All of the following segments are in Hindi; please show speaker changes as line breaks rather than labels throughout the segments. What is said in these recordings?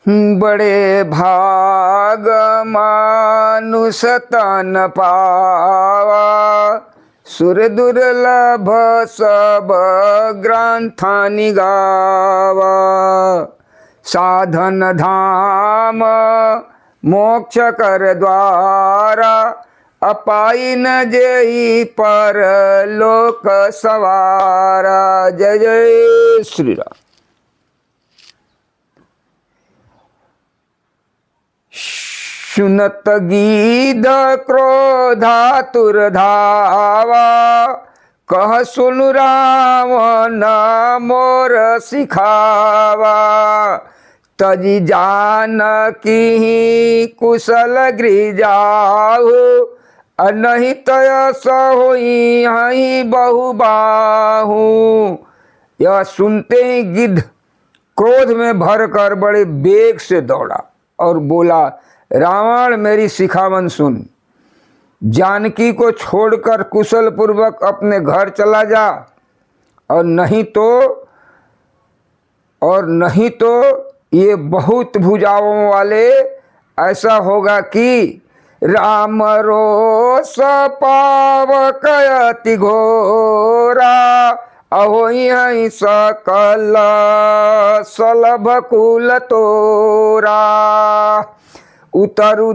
बड़े भाग मानुष तन पावा, सुर दुर्लभ सब ग्रंथानि गावा। साधन धाम मोक्ष कर द्वारा, अपाई न जेहि पर लोक सवारा। जय जय श्री राम। सुनत गीध क्रोधातुर धावा, कह सुनु रावण मोर सिखावा। तजी जानकी कुशल गृह जाहु, नहीं तय सोई हई बहु बाहू। यह सुनते ही गिद्ध क्रोध में भरकर बड़े वेग से दौड़ा और बोला, रावण मेरी सिखावन सुन। जानकी को छोड़कर कुशल पूर्वक अपने घर चला जा, और नहीं तो ये बहुत भुजाओं वाले ऐसा होगा कि राम रोष पावक अति घोरा, अहोई सकल सलभ कुल तोरा। उतरु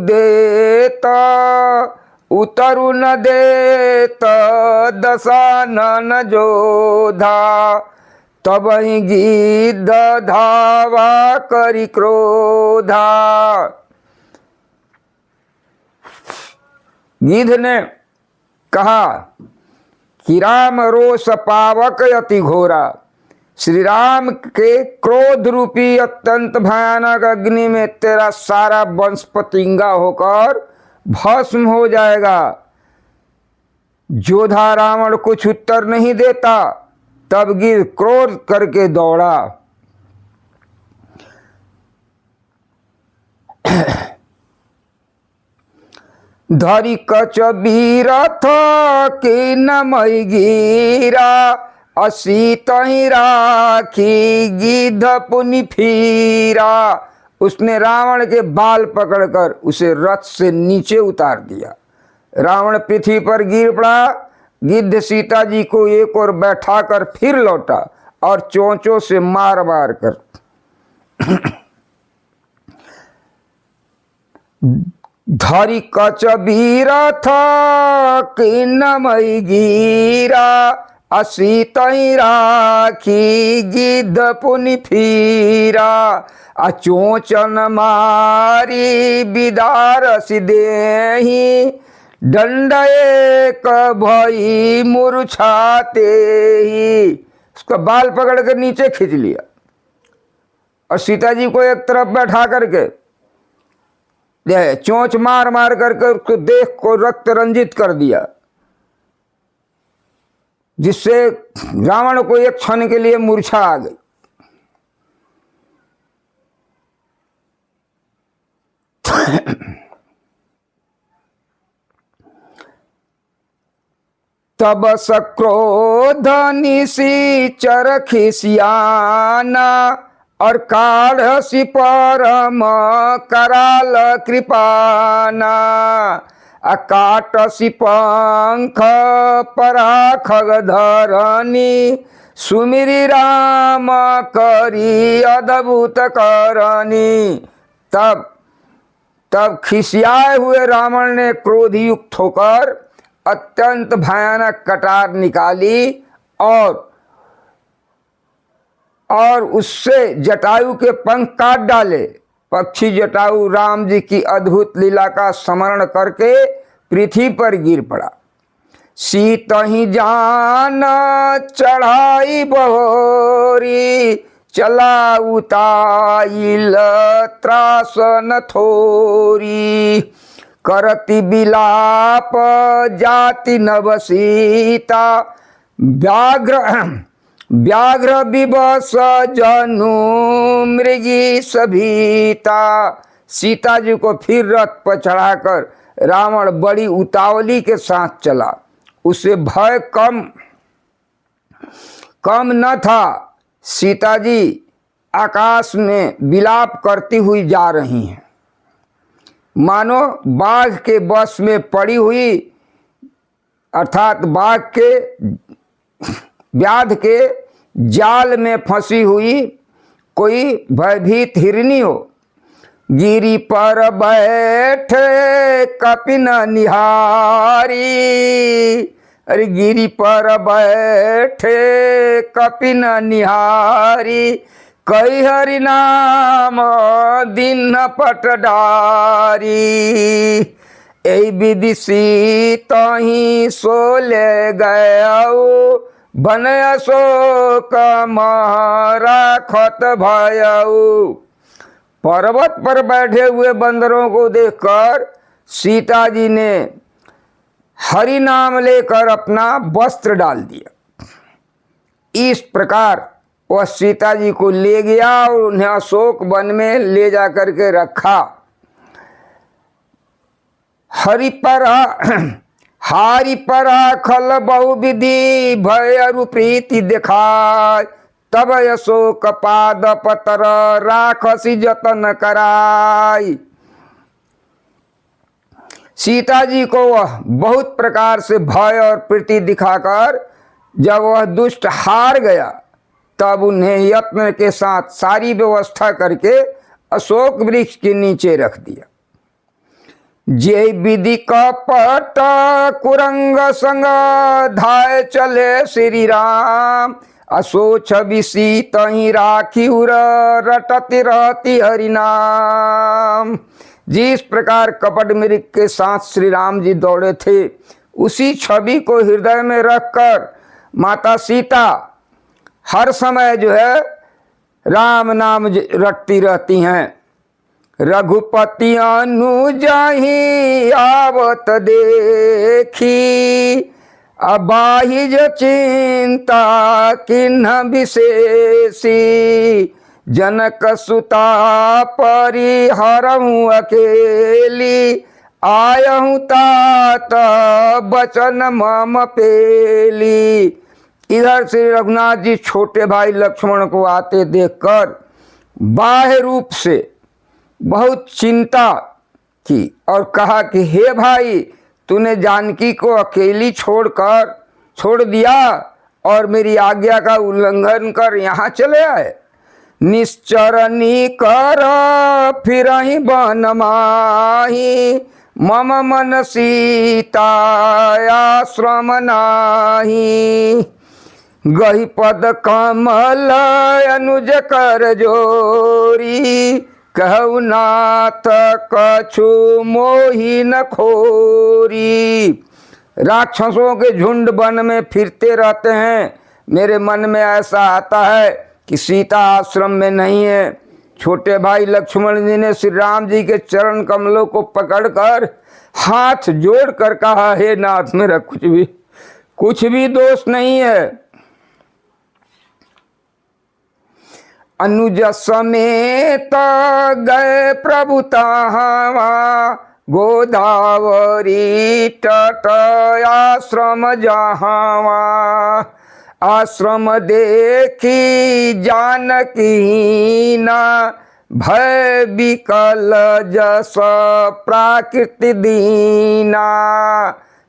न देत दशानन जोधा, तब ही गिद्ध धावा करि क्रोधा। गिद्ध ने कहा कि राम रोष पावक अति घोरा, श्री राम के क्रोध रूपी अत्यंत भयानक अग्नि में तेरा सारा वंश पतिंगा होकर भस्म हो जाएगा। जोधा रावण कुछ उत्तर नहीं देता। तब गिद्ध क्रोध करके दौड़ा। धरी कच बीरथ के नमय गिरा, असी तही राखी गिद्ध पुनि फिरा। उसने रावण के बाल पकड़कर उसे रथ से नीचे उतार दिया। रावण पृथ्वी पर गिर पड़ा। गिद्ध सीता जी को एक और बैठाकर फिर लौटा और चोंचों से मार मार कर धरी कच बीरथ की नमय गिरा, असी तई राखी गिद्ध पुनि फिरा। अचोचन मारी बिदारसि देहि, दंड एक भई मूर्छाते ही। उसका बाल पकड़ कर नीचे खींच लिया और सीता जी को एक तरफ बैठा करके चोंच मार मार करके उसको देह को रक्त रंजित कर दिया, जिससे रावण को एक क्षण के लिए मूर्छा आ गई। तब सक्रोध निशिचर खिसियाना, और काढ़सी परम कराल कृपाना। अकाटसी पंख पराखग धरनी, सुमिरी राम करी अद्भुत करनी। तब खिसियाए हुए रावण ने क्रोधयुक्त होकर अत्यंत भयानक कटार निकाली और उससे जटायु के पंख काट डाले। पक्षी जटायु राम जी की अद्भुत लीला का स्मरण करके पृथ्वी पर गिर पड़ा। सीतहि जान चढ़ाई बहोरी, चला उताइल त्रासन थोरी। करति बिलाप जाति नव सीता, व्याघ्र विवश जनु मृगी सभीता। सीता जी को फिर रथ पर चढ़ाकर रावण बड़ी उतावली के साथ चला। उसे भय कम न था। सीता जी आकाश में विलाप करती हुई जा रही हैं, मानो बाघ के बस में पड़ी हुई, अर्थात बाघ के व्याध के जाल में फंसी हुई कोई भयभीत हिरनी हो। गिरी पर बैठे कपिन निहारी, अरे गिरी पर बैठे कपिन निहारी, कई हरि नाम दिन पट डारी, ऐ विदिशी तही सोले गयऊ, बन अशोक राखत भयऊ। पर्वत पर बैठे हुए बंदरों को देखकर सीता जी ने हरि नाम लेकर अपना वस्त्र डाल दिया। इस प्रकार वह सीता जी को ले गया और उन्हें अशोक वन में ले जा करके रखा। हरि पर हारी पर खल बहुविधि भय प्रीति दिखाय, तब अशोक पाद पतर राखसी जतन कराई। सीता जी को वह बहुत प्रकार से भय और प्रीति दिखाकर जब वह दुष्ट हार गया, तब उन्हें यत्न के साथ सारी व्यवस्था करके अशोक वृक्ष के नीचे रख दिया। जे विधि कपट कुरंग संग धाय चले श्री राम, असोच विसी तही राखी उर रटती रहती हरिनाम। जिस प्रकार कपट मृग के साथ श्री राम जी दौड़े थे, उसी छवि को हृदय में रखकर माता सीता हर समय जो है राम नाम रटती रहती हैं। रघुपति अनुजाहि आवत देखी, अबाहिज चिंता किन्ह विशेषी, जनक सुता परिहरहूँ अकेली, आयहूँ तात बचन मम पेली। इधर श्री रघुनाथ जी छोटे भाई लक्ष्मण को आते देखकर बाह्य रूप से बहुत चिंता की और कहा कि हे भाई, तूने जानकी को अकेली छोड़ दिया और मेरी आज्ञा का उल्लंघन कर यहाँ चले आए। निश्चरनी कर फिरहि वन माही, मम मन सीता आश्रम नाही, गहि पद कमल अनुज कर जोरी, कहु नाथ कछु मोहि न खोरी। राक्षसों के झुंड वन में फिरते रहते हैं, मेरे मन में ऐसा आता है कि सीता आश्रम में नहीं है। छोटे भाई लक्ष्मण जी ने श्री राम जी के चरण कमलों को पकड़कर हाथ जोड़कर कहा, हे नाथ, मेरा कुछ भी दोष नहीं है। अनुज समेत गए प्रभु तहावा, गोदावरी तट आश्रम जहावा, आश्रम देखी जानकी ना, भय विकल जस प्राकृति दीना।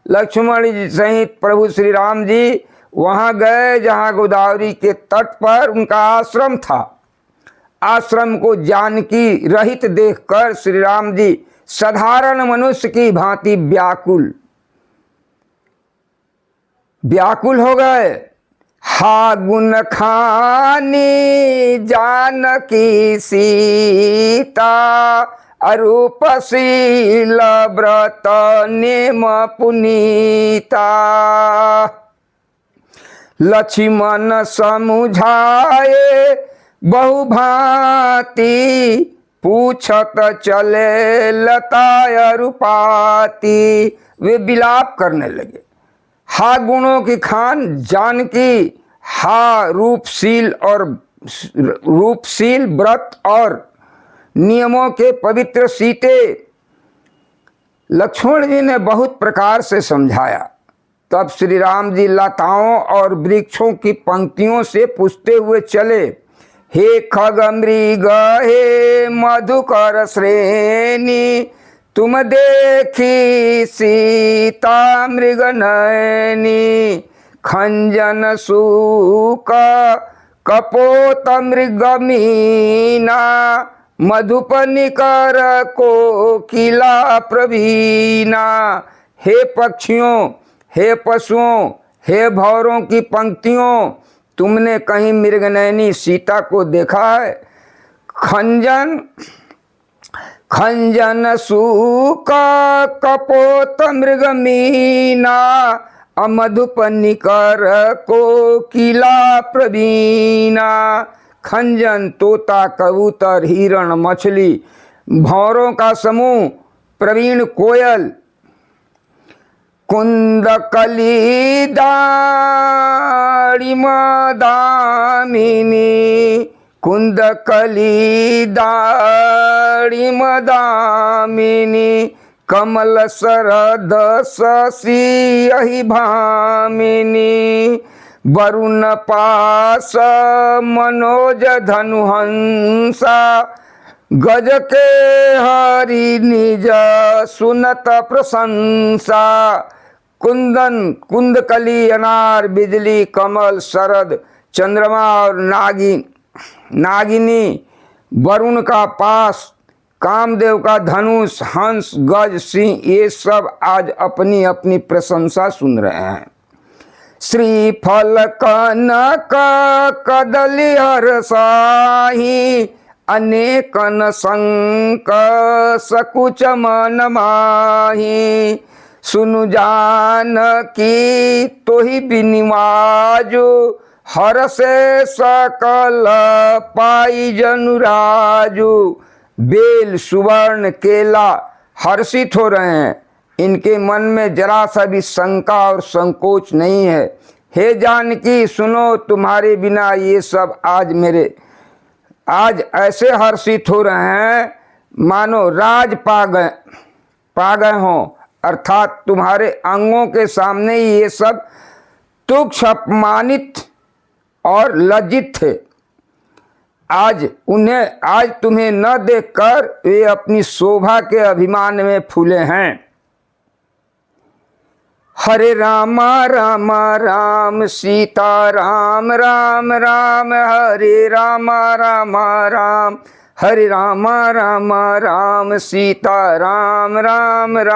लक्ष्मण जी सहित प्रभु श्री राम जी वहाँ गए जहाँ गोदावरी के तट पर उनका आश्रम था। आश्रम को जानकी रहित देखकर श्री राम जी साधारण मनुष्य की भांति व्याकुल हो गए। हा गुण खानी जानकी सीता, अरूपशील व्रत नेम पुनीता, लक्ष्मण समुझाए बहुभांति, पूछत चले लता रूपाती। वे विलाप करने लगे। हा गुणों की खान जानकी, हा रूपशील व्रत और नियमों के पवित्र सीते। लक्ष्मण जी ने बहुत प्रकार से समझाया। तब श्री राम जी लताओं और वृक्षों की पंक्तियों से पूछते हुए चले, हे खग मृग हे मधुकर श्रेणी, तुम देखी सीता मृग नयनी। खंजन सूक कपोत मृग मीना, मधुप निकर कोकिला प्रवीणा। हे पक्षियों, हे पशुओं, हे भौरों की पंक्तियों, तुमने कहीं मृगनयनी सीता को देखा है? खंजन खंजन सूक कपोत मृग मीना, मधुप निकर कोकिला प्रवीणा। खंजन तोता, कबूतर, हिरण, मछली, भौरों का समूह, प्रवीण कोयल। कुंद कली दाड़िम दामिनी, कुंद कली दाड़िम दामिनी। कमल सरद शशि यही भामिनी, वरुण पास मनोज धनुहंसा। गज के हरि निज सुनत प्रशंसा। कुंदन, कुंदकली, अनार, बिजली, कमल, शरद, चंद्रमा और नागिनी, वरुण का पास, कामदेव का धनुष, हंस, गज, सिंह, ये सब आज अपनी अपनी प्रशंसा सुन रहे हैं। श्रीफल कनक कदली हरसाही, अनेकन संक सकुच मन माही। सुनु जानकी तोहि बिनिवाजु, हर से सकल पाई जनुराजु। बेल, सुवर्ण, केला हर्षित हो रहे हैं, इनके मन में जरा सा भी शंका और संकोच नहीं है। हे जानकी सुनो, तुम्हारे बिना ये सब आज ऐसे हर्षित हो रहे हैं मानो राज पा गए हों, अर्थात तुम्हारे अंगों के सामने ही ये सब तुच्छ, अपमानित और लज्जित थे। आज तुम्हें न देखकर वे अपनी शोभा के अभिमान में फूले हैं। हरे राम राम राम सीता राम राम राम, हरे राम राम राम, हरे राम राम राम सीता राम राम राम।